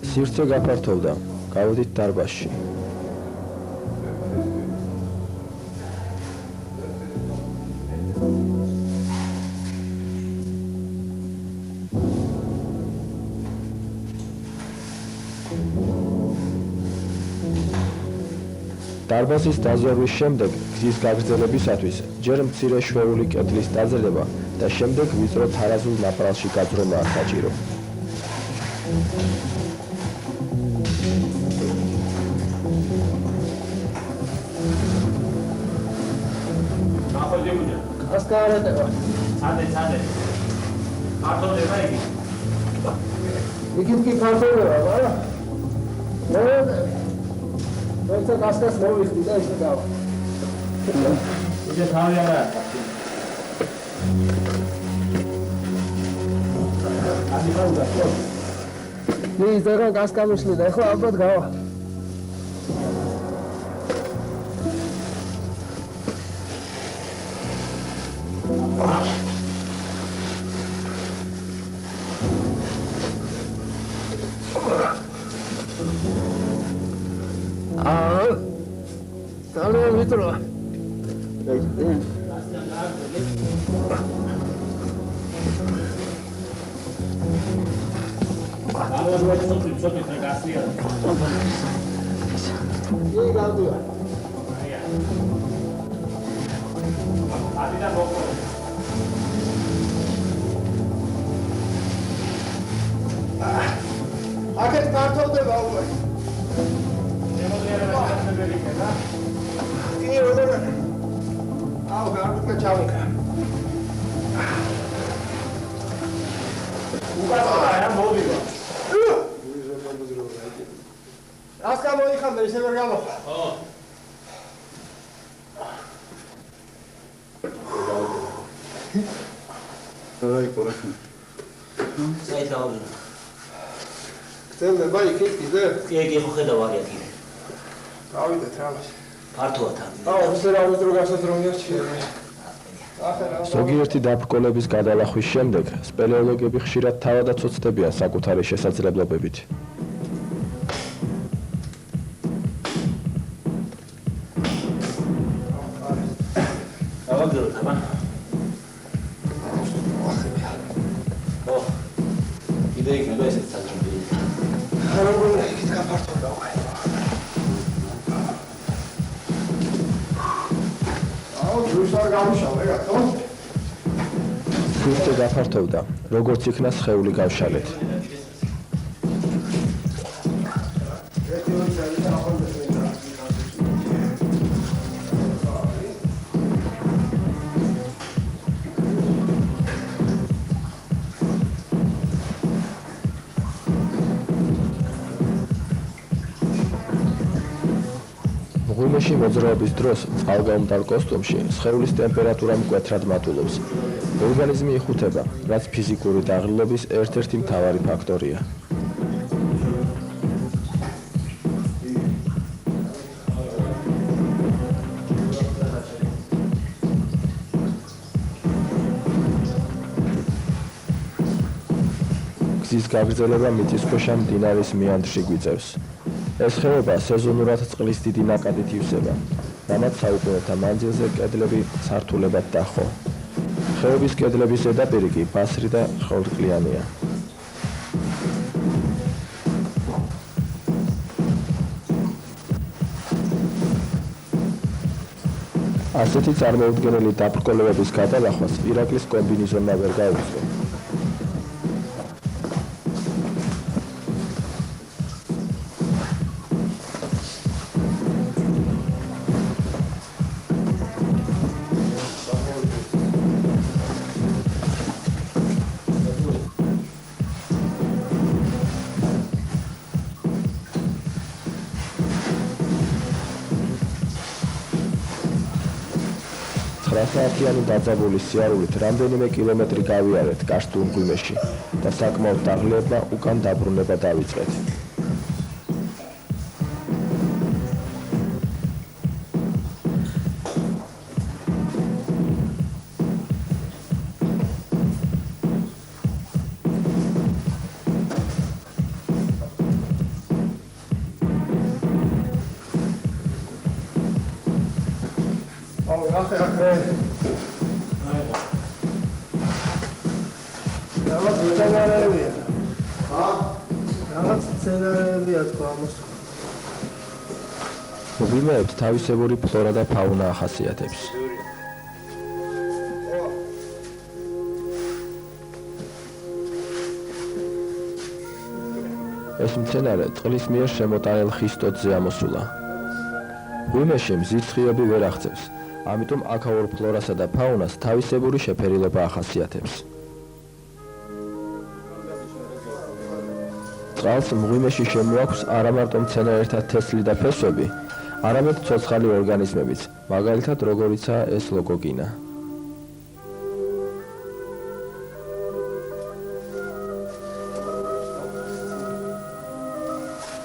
სივრცე გაფართოვდა. გავედით დარბაზში. დარბაზის დაზვერვის შემდეგ გზის გაგრძელებისათვის ჯერ მცირე შვეული კედლის დაზრდება და შემდეგ ვიწრო თარაზულ ნაპრალში გაძრომაა საჭირო. Să casca să mă uiți, da, și da. Ce tare era asta? Ani pauza, tot. Nici de rog, casca nu știu, dar am tot gaua. Akit kartolda var. İyi olur. Al kartı çabuk. Bu kadar ya ne oluyor? Aska mı yıkandı işte böyle galo. Ay korakın. Sayın sağ olun. Sen de bay gitti. Yegi bu kadar var ya ki. Abi de tamam. Parto atam. Aa, bu sefer abi drogas drogyachi. ზოგიერთი დაბრკოლების გადალახვის შემდეგ სპელეოლოგები ხშირად თავადაც ოცდებიან საკუთარი შესაძლებლობებით. ავაგდო თაბა. ო. კიდე იქნება ესეც საჭირო. ხარობული იქით გაფართოვდა უკვე. სივრცე გაფართოვდა, როგორც იქნა სხეული გავშალეთ. მღვიმეში მოძრაობის დროს წყალგაუმტარ კოსტუმში სხეულის ტემპერატურა მკვეთრად მატულობს. ორგანიზმი იხუთება, რაც ფიზიკური დაღლილობის ერთ-ერთი მთავარი ფაქტორია. გზის გაგრძელება მიწისქვეშა მდინარის მეანდრში გვიწევს. ეს ხეობა სეზონურად წყლის დიდი ნაკადით ივსება, რამაც საუკუნეთა მანძილზე კედლები სართულებად დაჰყო. ხეობის კედლების ზედაპირი კი ბასრი და ხორტკლიანია. ასეთი წარმოუდგენელი დაბრკოლებების გადალახვას ირაკლის კომბინიზონმა ვერ გაუძლო. საათიანი დაძაბული სიარულით რამდენიმე კილომეტრი გავიარეთ კარსტულ მღვიმეში და საკმაოდ დაღლიებმა უკან დაბრუნება დავიწყეთ. რაღაც სცენარებია. რაღაც სცენარებია თქვა ამას. მღვიმეებს თავისებური ფლორა და ფაუნა ახასიათებს. ეს მცენარე წყლის მიერ შემოტანილ ხის ტოტზე ამოსულა. მღვიმეში მზირცხიები ვერ აღწევს, ამიტომ აქაურ ფლორასა და ფაუნას თავისებური შეფერილობა ახასიათებს. წყალს მღვიმეში შემოაქვს არა მარტო მცენარეთა თესლი და ფესვები, არამედ ცოცხალი ორგანიზმებიც, მაგალითად როგორიცაა ეს ლოკოკინა.